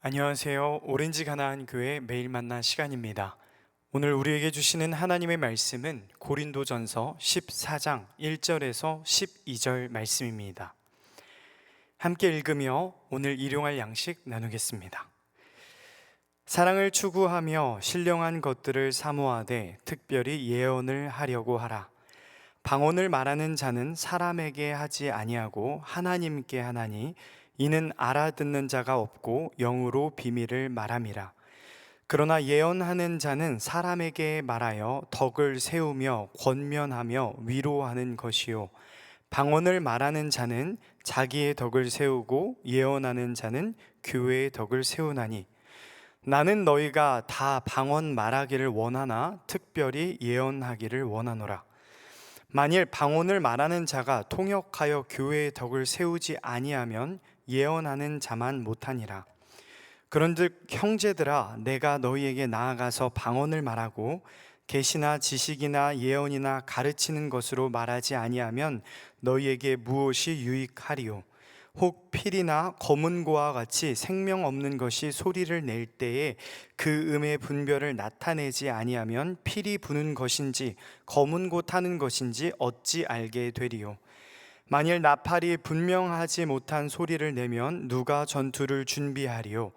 안녕하세요. 오렌지 가나안 교회 매일 만나 시간입니다. 오늘 우리에게 주시는 하나님의 말씀은 고린도전서 14장 1절에서 12절 말씀입니다. 함께 읽으며 오늘 일용할 양식 나누겠습니다. 사랑을 추구하며 신령한 것들을 사모하되 특별히 예언을 하려고 하라. 방언을 말하는 자는 사람에게 하지 아니하고 하나님께 하나니 이는 알아듣는 자가 없고 영으로 비밀을 말함이라. 그러나 예언하는 자는 사람에게 말하여 덕을 세우며 권면하며 위로하는 것이요 방언을 말하는 자는 자기의 덕을 세우고 예언하는 자는 교회의 덕을 세우나니 나는 너희가 다 방언 말하기를 원하나 특별히 예언하기를 원하노라. 만일 방언을 말하는 자가 통역하여 교회의 덕을 세우지 아니하면 예언하는 자만 못하니라. 그런즉 형제들아, 내가 너희에게 나아가서 방언을 말하고 계시나 지식이나 예언이나 가르치는 것으로 말하지 아니하면 너희에게 무엇이 유익하리요? 혹 필이나 검은고와 같이 생명 없는 것이 소리를 낼 때에 그 음의 분별을 나타내지 아니하면 필이 부는 것인지 검은고 타는 것인지 어찌 알게 되리요? 만일 나팔이 분명하지 못한 소리를 내면 누가 전투를 준비하리요?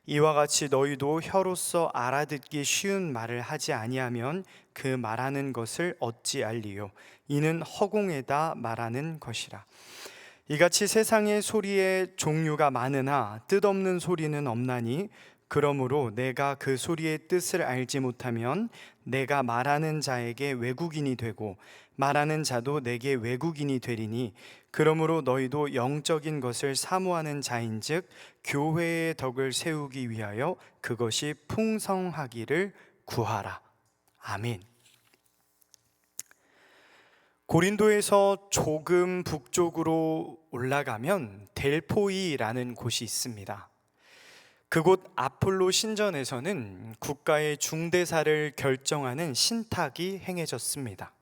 이와 같이 너희도 혀로서 알아듣기 쉬운 말을 하지 아니하면 그 말하는 것을 어찌 알리요? 이는 허공에다 말하는 것이라. 이같이 세상의 소리의 종류가 많으나 뜻없는 소리는 없나니 그러므로 내가 그 소리의 뜻을 알지 못하면 내가 말하는 자에게 외국인이 되고 말하는 자도 내게 외국인이 되리니 그러므로 너희도 영적인 것을 사모하는 자인즉 교회의 덕을 세우기 위하여 그것이 풍성하기를 구하라. 아멘. 고린도에서 조금 북쪽으로 올라가면 델포이라는 곳이 있습니다. 그곳 아폴로 신전에서는 국가의 중대사를 결정하는 신탁이 행해졌습니다.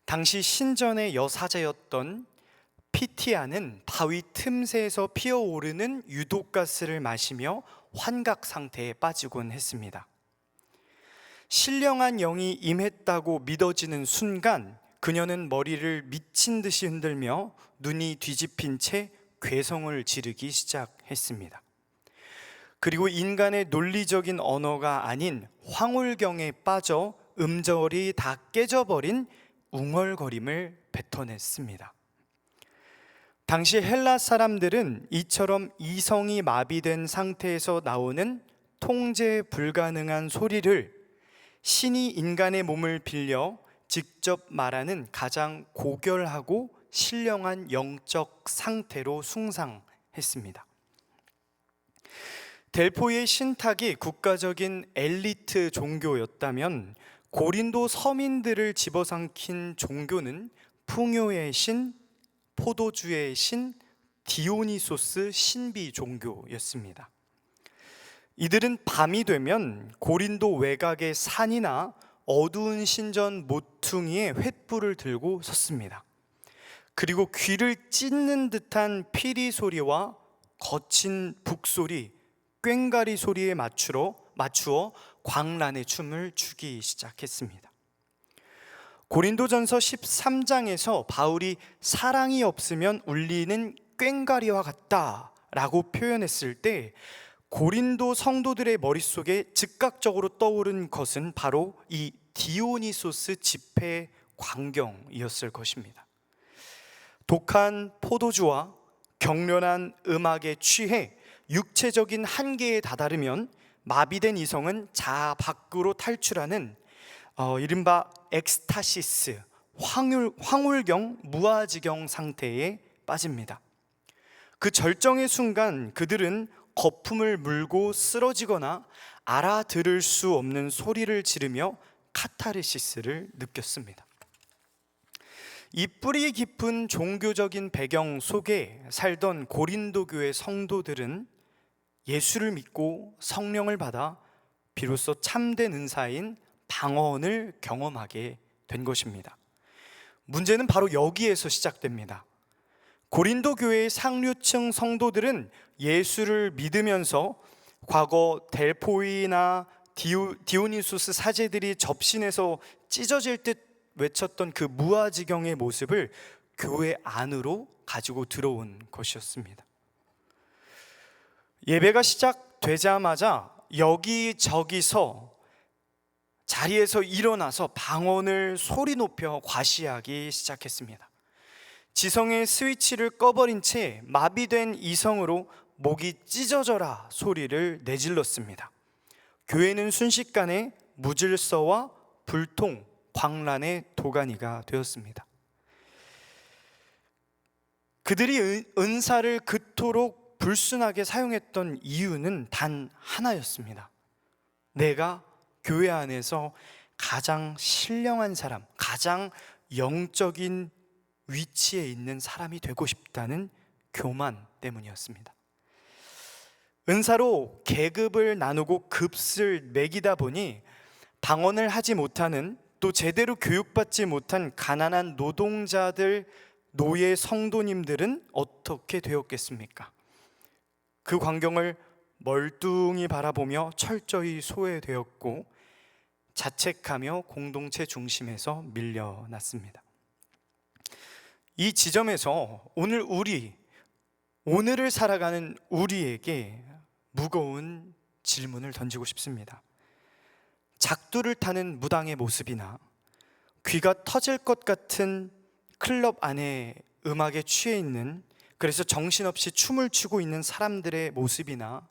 당시 신전의 여사제였던 피티아는 바위 틈새에서 피어오르는 유독가스를 마시며 환각 상태에 빠지곤 했습니다. 신령한 영이 임했다고 믿어지는 순간 그녀는 머리를 미친 듯이 흔들며 눈이 뒤집힌 채 괴성을 지르기 시작했습니다. 그리고 인간의 논리적인 언어가 아닌 황홀경에 빠져 음절이 다 깨져버린 웅얼거림을 뱉어냈습니다. 당시 헬라 사람들은 이처럼 이성이 마비된 상태에서 나오는 통제 불가능한 소리를 신이 인간의 몸을 빌려 직접 말하는 가장 고결하고 신령한 영적 상태로 숭상했습니다. 델포이의 신탁이 국가적인 엘리트 종교였다면 고린도 서민들을 집어삼킨 종교는 풍요의 신, 포도주의 신, 디오니소스 신비 종교였습니다. 이들은 밤이 되면 고린도 외곽의 산이나 어두운 신전 모퉁이에 횃불을 들고 섰습니다. 그리고 귀를 찢는 듯한 피리 소리와 거친 북소리, 꽹가리 소리에 맞추어 광란의 춤을 추기 시작했습니다. 고린도전서 13장에서 바울이 사랑이 없으면 울리는 꽹가리와 같다라고 표현했을 때 고린도 성도들의 머릿속에 즉각적으로 떠오른 것은 바로 이 디오니소스 집회 광경이었을 것입니다. 독한 포도주와 격렬한 음악에 취해 육체적인 한계에 다다르면 마비된 이성은 자아 밖으로 탈출하는 이른바 엑스타시스, 황홀경, 무아지경 상태에 빠집니다. 그 절정의 순간 그들은 거품을 물고 쓰러지거나 알아들을 수 없는 소리를 지르며 카타르시스를 느꼈습니다. 이 뿌리 깊은 종교적인 배경 속에 살던 고린도 교회 성도들은 예수를 믿고 성령을 받아 비로소 참된 은사인 방언을 경험하게 된 것입니다. 문제는 바로 여기에서 시작됩니다. 고린도 교회의 상류층 성도들은 예수를 믿으면서 과거 델포이나 디오니소스 사제들이 접신해서 찢어질 듯 외쳤던 그 무아지경의 모습을 교회 안으로 가지고 들어온 것이었습니다. 예배가 시작되자마자 여기저기서 자리에서 일어나서 방언을 소리 높여 과시하기 시작했습니다. 지성의 스위치를 꺼버린 채 마비된 이성으로 목이 찢어져라 소리를 내질렀습니다. 교회는 순식간에 무질서와 불통, 광란의 도가니가 되었습니다. 그들이 은사를 그토록 불순하게 사용했던 이유는 단 하나였습니다. 내가 교회 안에서 가장 신령한 사람, 가장 영적인 위치에 있는 사람이 되고 싶다는 교만 때문이었습니다. 은사로 계급을 나누고 급을 매기다 보니 방언을 하지 못하는, 또 제대로 교육받지 못한 가난한 노동자들, 노예 성도님들은 어떻게 되었겠습니까? 그 광경을 멀뚱히 바라보며 철저히 소외되었고 자책하며 공동체 중심에서 밀려났습니다. 이 지점에서 오늘을 살아가는 우리에게 무거운 질문을 던지고 싶습니다. 작두를 타는 무당의 모습이나 귀가 터질 것 같은 클럽 안에 음악에 취해 있는, 그래서 정신없이 춤을 추고 있는 사람들의 모습이나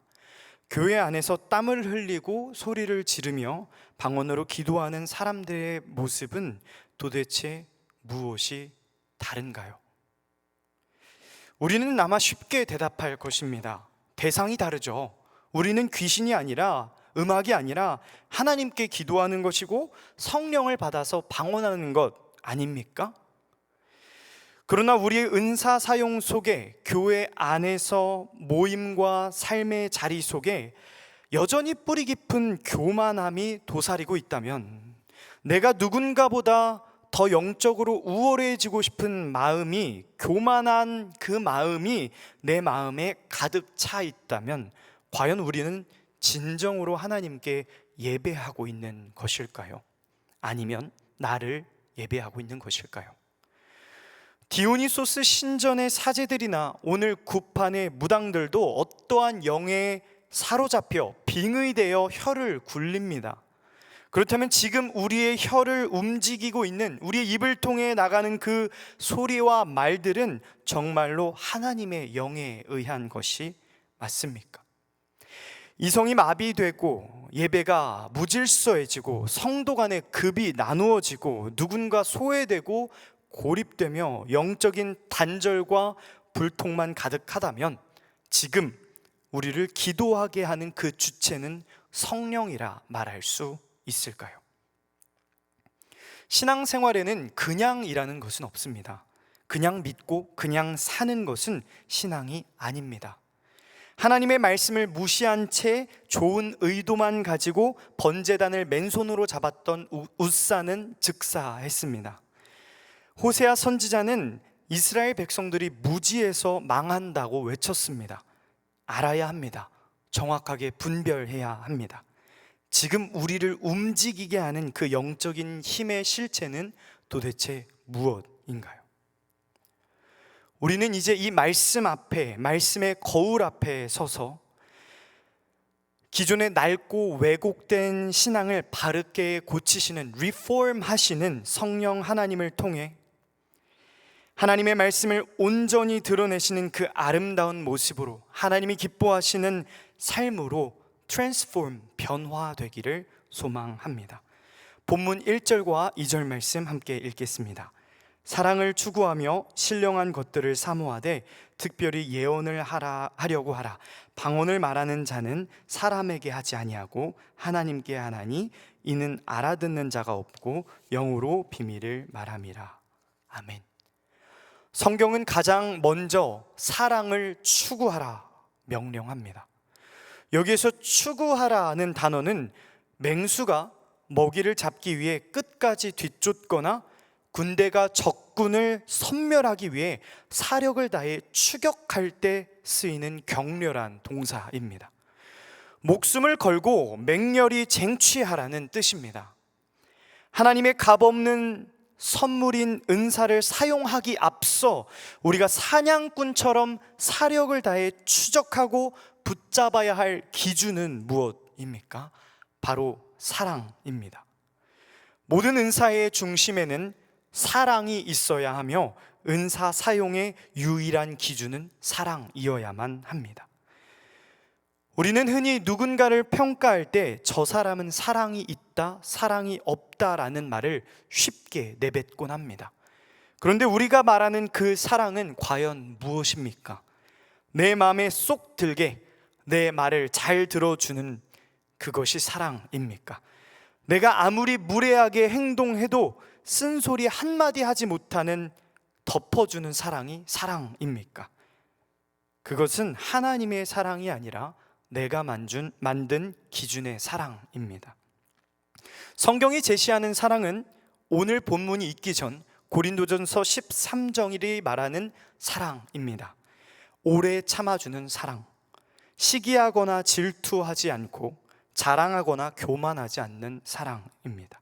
교회 안에서 땀을 흘리고 소리를 지르며 방언으로 기도하는 사람들의 모습은 도대체 무엇이 다른가요? 우리는 아마 쉽게 대답할 것입니다. 대상이 다르죠. 우리는 귀신이 아니라, 음악이 아니라 하나님께 기도하는 것이고 성령을 받아서 방언하는 것 아닙니까? 그러나 우리의 은사 사용 속에, 교회 안에서 모임과 삶의 자리 속에 여전히 뿌리 깊은 교만함이 도사리고 있다면, 내가 누군가보다 더 영적으로 우월해지고 싶은 마음이, 교만한 그 마음이 내 마음에 가득 차 있다면, 과연 우리는 진정으로 하나님께 예배하고 있는 것일까요? 아니면 나를 예배하고 있는 것일까요? 디오니소스 신전의 사제들이나 오늘 굿판의 무당들도 어떠한 영에 사로잡혀 빙의되어 혀를 굴립니다. 그렇다면 지금 우리의 혀를 움직이고 있는, 우리의 입을 통해 나가는 그 소리와 말들은 정말로 하나님의 영에 의한 것이 맞습니까? 이성이 마비되고 예배가 무질서해지고 성도 간의 급이 나누어지고 누군가 소외되고 고립되며 영적인 단절과 불통만 가득하다면, 지금 우리를 기도하게 하는 그 주체는 성령이라 말할 수 있을까요? 신앙생활에는 그냥이라는 것은 없습니다. 그냥 믿고 그냥 사는 것은 신앙이 아닙니다. 하나님의 말씀을 무시한 채 좋은 의도만 가지고 번제단을 맨손으로 잡았던 웃사는 즉사했습니다. 호세아 선지자는 이스라엘 백성들이 무지해서 망한다고 외쳤습니다. 알아야 합니다. 정확하게 분별해야 합니다. 지금 우리를 움직이게 하는 그 영적인 힘의 실체는 도대체 무엇인가요? 우리는 이제 이 말씀 앞에, 말씀의 거울 앞에 서서 기존의 낡고 왜곡된 신앙을 바르게 고치시는, 리폼 하시는 성령 하나님을 통해 하나님의 말씀을 온전히 드러내시는 그 아름다운 모습으로, 하나님이 기뻐하시는 삶으로 트랜스폼, 변화되기를 소망합니다. 본문 1절과 2절 말씀 함께 읽겠습니다. 사랑을 추구하며 신령한 것들을 사모하되 특별히 예언을 하려고 하라. 방언을 말하는 자는 사람에게 하지 아니하고 하나님께 하나니 이는 알아듣는 자가 없고 영으로 비밀을 말함이라. 아멘. 성경은 가장 먼저 사랑을 추구하라 명령합니다. 여기에서 추구하라는 단어는 맹수가 먹이를 잡기 위해 끝까지 뒤쫓거나 군대가 적 적군을 섬멸하기 위해 사력을 다해 추격할 때 쓰이는 격렬한 동사입니다. 목숨을 걸고 맹렬히 쟁취하라는 뜻입니다. 하나님의 값없는 선물인 은사를 사용하기 앞서 우리가 사냥꾼처럼 사력을 다해 추적하고 붙잡아야 할 기준은 무엇입니까? 바로 사랑입니다. 모든 은사의 중심에는 사랑이 있어야 하며 은사 사용의 유일한 기준은 사랑이어야만 합니다. 우리는 흔히 누군가를 평가할 때 저 사람은 사랑이 있다, 사랑이 없다라는 말을 쉽게 내뱉곤 합니다. 그런데 우리가 말하는 그 사랑은 과연 무엇입니까? 내 마음에 쏙 들게 내 말을 잘 들어주는 그것이 사랑입니까? 내가 아무리 무례하게 행동해도 쓴소리 한마디 하지 못하는 덮어주는 사랑이 사랑입니까? 그것은 하나님의 사랑이 아니라 내가 만든 기준의 사랑입니다. 성경이 제시하는 사랑은 오늘 본문이 있기 전 고린도전서 13장이 말하는 사랑입니다. 오래 참아주는 사랑, 시기하거나 질투하지 않고 자랑하거나 교만하지 않는 사랑입니다.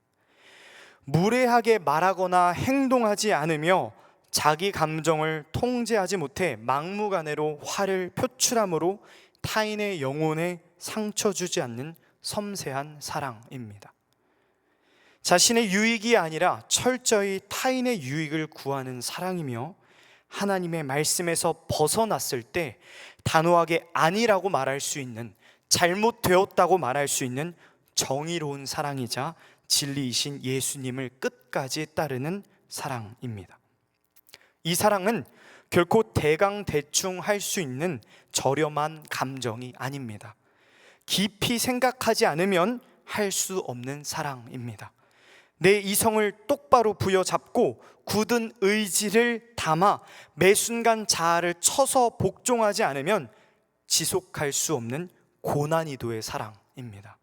무례하게 말하거나 행동하지 않으며 자기 감정을 통제하지 못해 막무가내로 화를 표출함으로 타인의 영혼에 상처 주지 않는 섬세한 사랑입니다. 자신의 유익이 아니라 철저히 타인의 유익을 구하는 사랑이며 하나님의 말씀에서 벗어났을 때 단호하게 아니라고 말할 수 있는, 잘못되었다고 말할 수 있는 정의로운 사랑이자 진리이신 예수님을 끝까지 따르는 사랑입니다. 이 사랑은 결코 대강대충 할 수 있는 저렴한 감정이 아닙니다. 깊이 생각하지 않으면 할 수 없는 사랑입니다. 내 이성을 똑바로 부여잡고 굳은 의지를 담아 매 순간 자아를 쳐서 복종하지 않으면 지속할 수 없는 고난이도의 사랑입니다.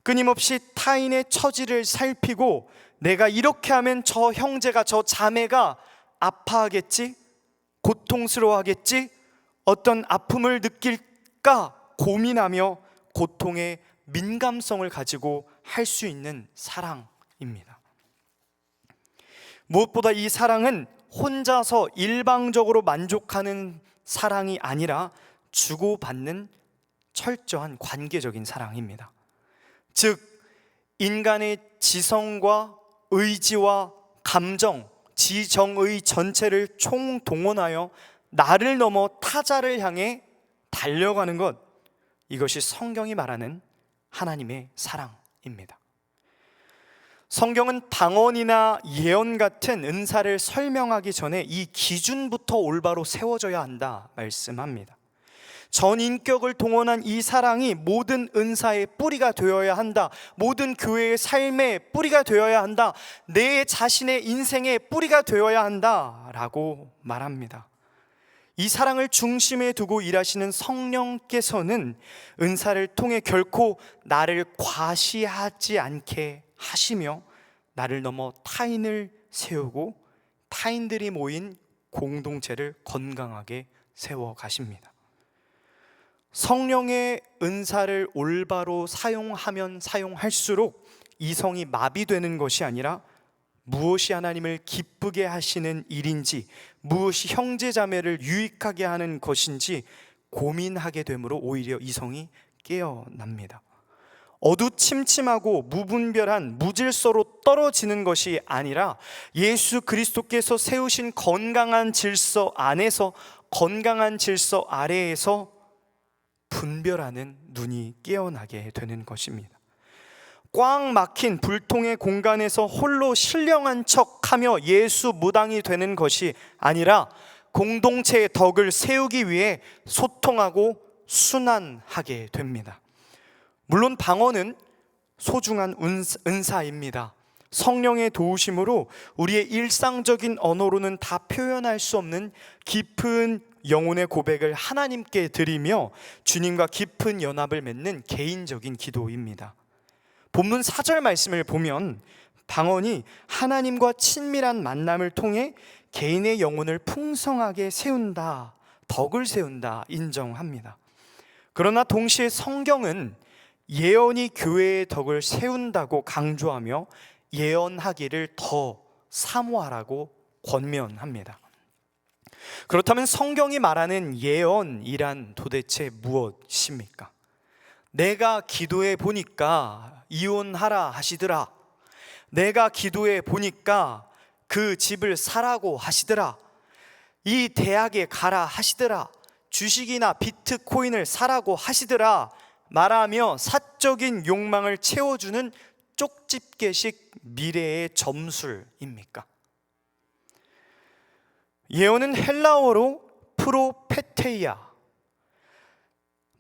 끊임없이 타인의 처지를 살피고 내가 이렇게 하면 저 형제가, 저 자매가 아파하겠지? 고통스러워하겠지? 어떤 아픔을 느낄까 고민하며 고통의 민감성을 가지고 할 수 있는 사랑입니다. 무엇보다 이 사랑은 혼자서 일방적으로 만족하는 사랑이 아니라 주고받는 철저한 관계적인 사랑입니다. 즉 인간의 지성과 의지와 감정, 지정의 전체를 총동원하여 나를 넘어 타자를 향해 달려가는 것, 이것이 성경이 말하는 하나님의 사랑입니다. 성경은 방언이나 예언 같은 은사를 설명하기 전에 이 기준부터 올바로 세워져야 한다 말씀합니다. 전 인격을 동원한 이 사랑이 모든 은사의 뿌리가 되어야 한다. 모든 교회의 삶의 뿌리가 되어야 한다. 내 자신의 인생의 뿌리가 되어야 한다 라고 말합니다. 이 사랑을 중심에 두고 일하시는 성령께서는 은사를 통해 결코 나를 과시하지 않게 하시며 나를 넘어 타인을 세우고 타인들이 모인 공동체를 건강하게 세워 가십니다. 성령의 은사를 올바로 사용하면 사용할수록 이성이 마비되는 것이 아니라 무엇이 하나님을 기쁘게 하시는 일인지, 무엇이 형제자매를 유익하게 하는 것인지 고민하게 되므로 오히려 이성이 깨어납니다. 어두침침하고 무분별한 무질서로 떨어지는 것이 아니라 예수 그리스도께서 세우신 건강한 질서 안에서, 건강한 질서 아래에서 분별하는 눈이 깨어나게 되는 것입니다. 꽉 막힌 불통의 공간에서 홀로 신령한 척하며 예수 무당이 되는 것이 아니라 공동체의 덕을 세우기 위해 소통하고 순환하게 됩니다. 물론 방언은 소중한 은사입니다. 성령의 도우심으로 우리의 일상적인 언어로는 다 표현할 수 없는 깊은 영혼의 고백을 하나님께 드리며 주님과 깊은 연합을 맺는 개인적인 기도입니다. 본문 4절 말씀을 보면 방언이 하나님과 친밀한 만남을 통해 개인의 영혼을 풍성하게 세운다, 덕을 세운다 인정합니다. 그러나 동시에 성경은 예언이 교회의 덕을 세운다고 강조하며 예언하기를 더 사모하라고 권면합니다. 그렇다면 성경이 말하는 예언이란 도대체 무엇입니까? 내가 기도해 보니까 이혼하라 하시더라. 내가 기도해 보니까 그 집을 사라고 하시더라. 이 대학에 가라 하시더라. 주식이나 비트코인을 사라고 하시더라. 말하며 사적인 욕망을 채워주는 쪽집게식 미래의 점술입니까? 예언은 헬라어로 프로페테이아,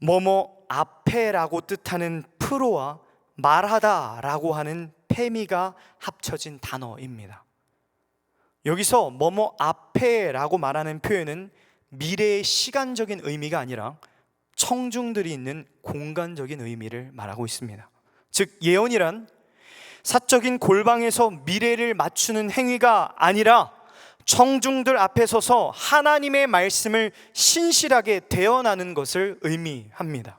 뭐뭐 앞에라고 뜻하는 프로와 말하다라고 하는 페미가 합쳐진 단어입니다. 여기서 뭐뭐 앞에라고 말하는 표현은 미래의 시간적인 의미가 아니라 청중들이 있는 공간적인 의미를 말하고 있습니다. 즉 예언이란 사적인 골방에서 미래를 맞추는 행위가 아니라 청중들 앞에 서서 하나님의 말씀을 신실하게 대언하는 것을 의미합니다.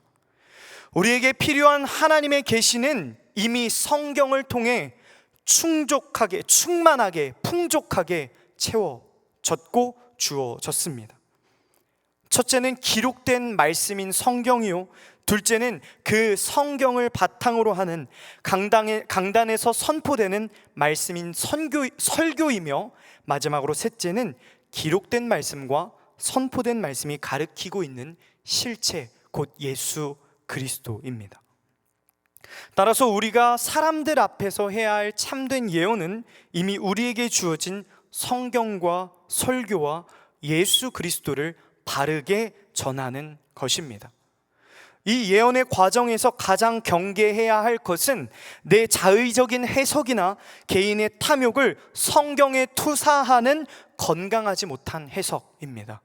우리에게 필요한 하나님의 계시는 이미 성경을 통해 충족하게, 충만하게, 풍족하게 채워졌고 주어졌습니다. 첫째는 기록된 말씀인 성경이요, 둘째는 그 성경을 바탕으로 하는 강단에서 선포되는 말씀인 설교이며, 마지막으로 셋째는 기록된 말씀과 선포된 말씀이 가르치고 있는 실체, 곧 예수 그리스도입니다. 따라서 우리가 사람들 앞에서 해야 할 참된 예언은 이미 우리에게 주어진 성경과 설교와 예수 그리스도를 바르게 전하는 것입니다. 이 예언의 과정에서 가장 경계해야 할 것은 내 자의적인 해석이나 개인의 탐욕을 성경에 투사하는 건강하지 못한 해석입니다.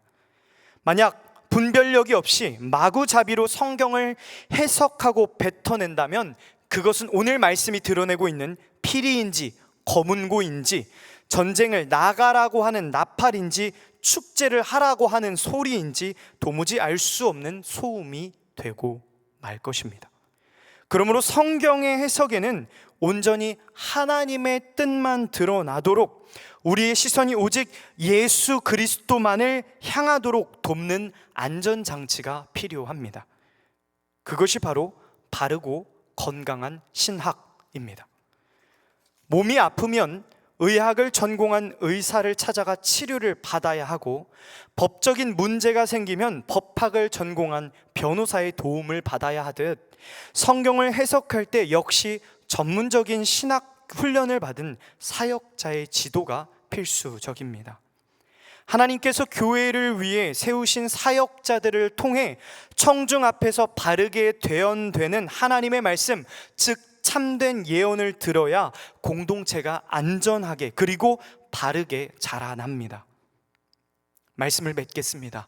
만약 분별력이 없이 마구잡이로 성경을 해석하고 뱉어낸다면 그것은 오늘 말씀이 드러내고 있는 피리인지 거문고인지, 전쟁을 나가라고 하는 나팔인지, 축제를 하라고 하는 소리인지 도무지 알 수 없는 소음이 되고 말 것입니다. 그러므로 성경의 해석에는 온전히 하나님의 뜻만 드러나도록 우리의 시선이 오직 예수 그리스도만을 향하도록 돕는 안전장치가 필요합니다. 그것이 바로 바르고 건강한 신학입니다. 몸이 아프면 의학을 전공한 의사를 찾아가 치료를 받아야 하고, 법적인 문제가 생기면 법학을 전공한 변호사의 도움을 받아야 하듯 성경을 해석할 때 역시 전문적인 신학 훈련을 받은 사역자의 지도가 필수적입니다. 하나님께서 교회를 위해 세우신 사역자들을 통해 청중 앞에서 바르게 대언되는 하나님의 말씀, 즉 참된 예언을 들어야 공동체가 안전하게 그리고 바르게 자라납니다. 말씀을 맺겠습니다.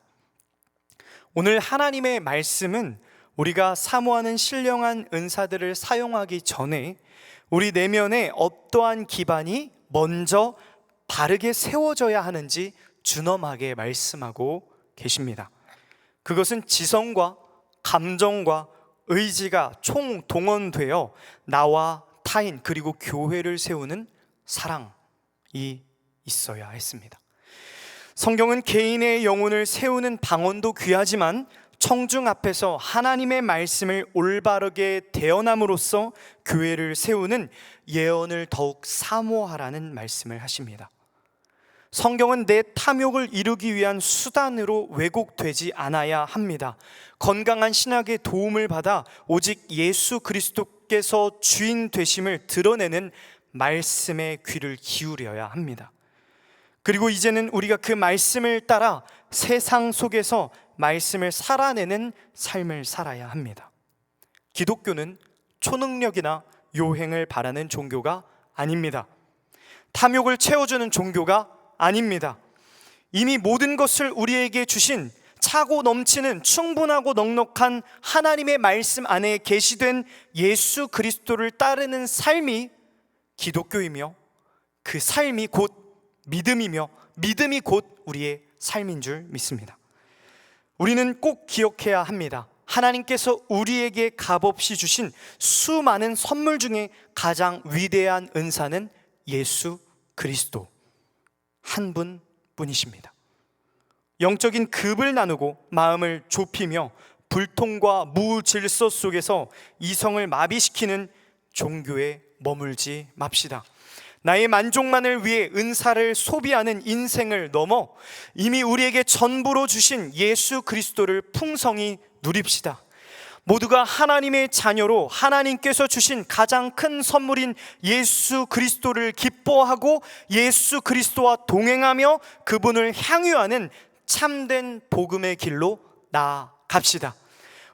오늘 하나님의 말씀은 우리가 사모하는 신령한 은사들을 사용하기 전에 우리 내면에 어떠한 기반이 먼저 바르게 세워져야 하는지 준엄하게 말씀하고 계십니다. 그것은 지성과 감정과 의지가 총동원되어 나와 타인 그리고 교회를 세우는 사랑이 있어야 했습니다. 성경은 개인의 영혼을 세우는 방언도 귀하지만 청중 앞에서 하나님의 말씀을 올바르게 대언함으로써 교회를 세우는 예언을 더욱 사모하라는 말씀을 하십니다. 성경은 내 탐욕을 이루기 위한 수단으로 왜곡되지 않아야 합니다. 건강한 신학의 도움을 받아 오직 예수 그리스도께서 주인 되심을 드러내는 말씀에 귀를 기울여야 합니다. 그리고 이제는 우리가 그 말씀을 따라 세상 속에서 말씀을 살아내는 삶을 살아야 합니다. 기독교는 초능력이나 요행을 바라는 종교가 아닙니다. 탐욕을 채워주는 종교가 아닙니다. 이미 모든 것을 우리에게 주신 차고 넘치는 충분하고 넉넉한 하나님의 말씀 안에 계시된 예수 그리스도를 따르는 삶이 기독교이며 그 삶이 곧 믿음이며 믿음이 곧 우리의 삶인 줄 믿습니다. 우리는 꼭 기억해야 합니다. 하나님께서 우리에게 값없이 주신 수많은 선물 중에 가장 위대한 은사는 예수 그리스도 한 분뿐이십니다. 영적인 급을 나누고 마음을 좁히며 불통과 무질서 속에서 이성을 마비시키는 종교에 머물지 맙시다. 나의 만족만을 위해 은사를 소비하는 인생을 넘어 이미 우리에게 전부로 주신 예수 그리스도를 풍성히 누립시다. 모두가 하나님의 자녀로 하나님께서 주신 가장 큰 선물인 예수 그리스도를 기뻐하고 예수 그리스도와 동행하며 그분을 향유하는 참된 복음의 길로 나아갑시다.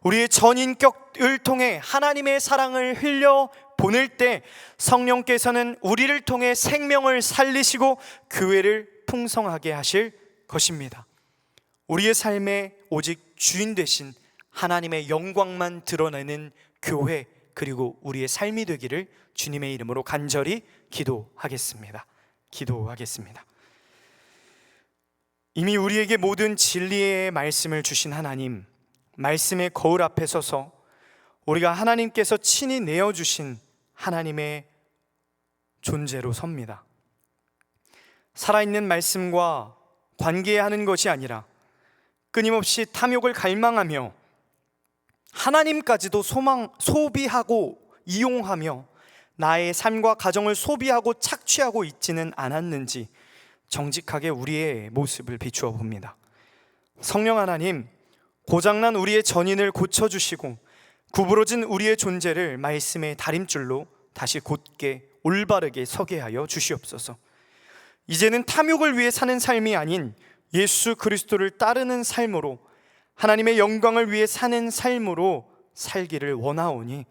우리의 전인격을 통해 하나님의 사랑을 흘려 보낼 때 성령께서는 우리를 통해 생명을 살리시고 교회를 풍성하게 하실 것입니다. 우리의 삶에 오직 주인 되신 하나님의 영광만 드러내는 교회, 그리고 우리의 삶이 되기를 주님의 이름으로 간절히 기도하겠습니다. 이미 우리에게 모든 진리의 말씀을 주신 하나님, 말씀의 거울 앞에 서서 우리가 하나님께서 친히 내어주신 하나님의 존재로 섭니다. 살아있는 말씀과 관계하는 것이 아니라 끊임없이 탐욕을 갈망하며 하나님까지도 소비하고 이용하며 나의 삶과 가정을 소비하고 착취하고 있지는 않았는지 정직하게 우리의 모습을 비추어 봅니다. 성령 하나님, 고장난 우리의 전인을 고쳐주시고 구부러진 우리의 존재를 말씀의 다림줄로 다시 곧게 올바르게 서게 하여 주시옵소서. 이제는 탐욕을 위해 사는 삶이 아닌 예수 그리스도를 따르는 삶으로, 하나님의 영광을 위해 사는 삶으로 살기를 원하오니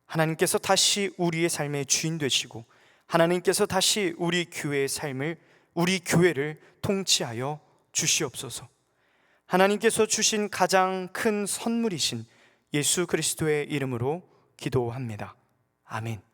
하나님께서 다시 우리의 삶의 주인 되시고 하나님께서 다시 우리 교회의 삶을, 우리 교회를 통치하여 주시옵소서. 하나님께서 주신 가장 큰 선물이신 예수 그리스도의 이름으로 기도합니다. 아멘.